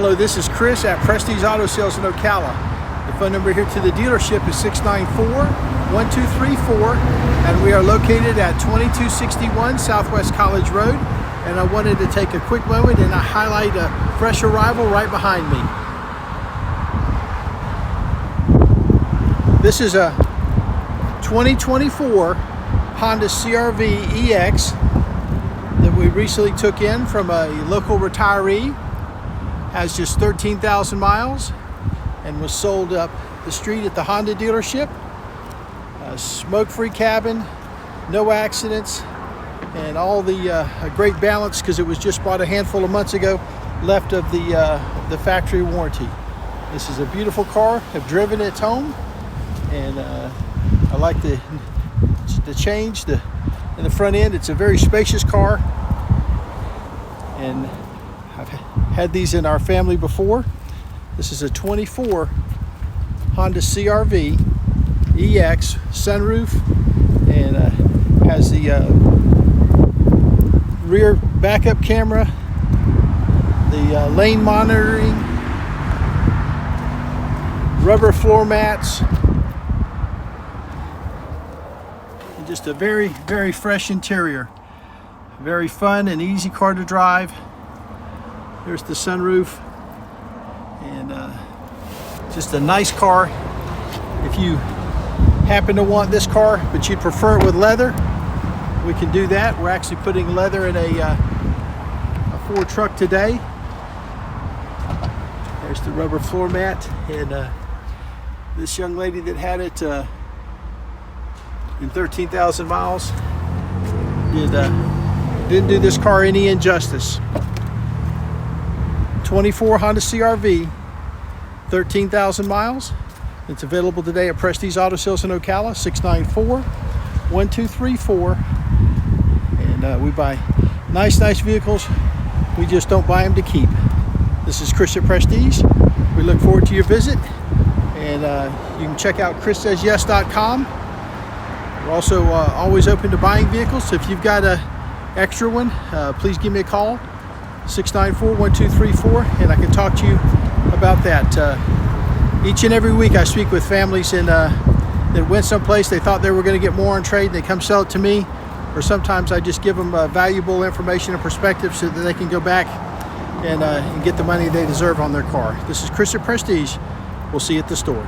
Hello, this is Chris at Prestige Auto Sales in Ocala. The phone number here to the dealership is 694-1234, and we are located at 2261 Southwest College Road. And I wanted to take a quick moment and highlight a fresh arrival right behind me. This is a 2024 Honda CRV EX that we recently took in from a local retiree. Has just 13,000 miles and was sold up the street at the Honda dealership. Smoke-free cabin, no accidents, and all the great balance, because it was just bought a handful of months ago, left of the factory warranty. This is a beautiful car. I've driven it home, and I like the change in the front end. It's a very spacious car, and I've had these in our family before. This is a 24 Honda CRV EX, sunroof, and has the rear backup camera, the lane monitoring, rubber floor mats, and just a very, very fresh interior. Very fun and easy car to drive. There's the sunroof, and just a nice car. If you happen to want this car but you'd prefer it with leather, we can do that. We're actually putting leather in a Ford truck today. There's the rubber floor mat, and this young lady that had it in 13,000 miles didn't do this car any injustice. 24 Honda CRV, 13,000 miles. It's available today at Prestige Auto Sales in Ocala, 694-1234. And we buy nice vehicles. We just don't buy them to keep. This is Chris at Prestige. We look forward to your visit. And you can check out chrissaysyes.com. We're also always open to buying vehicles. So if you've got an extra one, please give me a call. 694-1234, and I can talk to you about that. Each and every week I speak with families that went someplace, they thought they were going to get more on trade, and they come sell it to me, or sometimes I just give them valuable information and perspective so that they can go back and get the money they deserve on their car. This is Chris at Prestige. We'll see you at the store.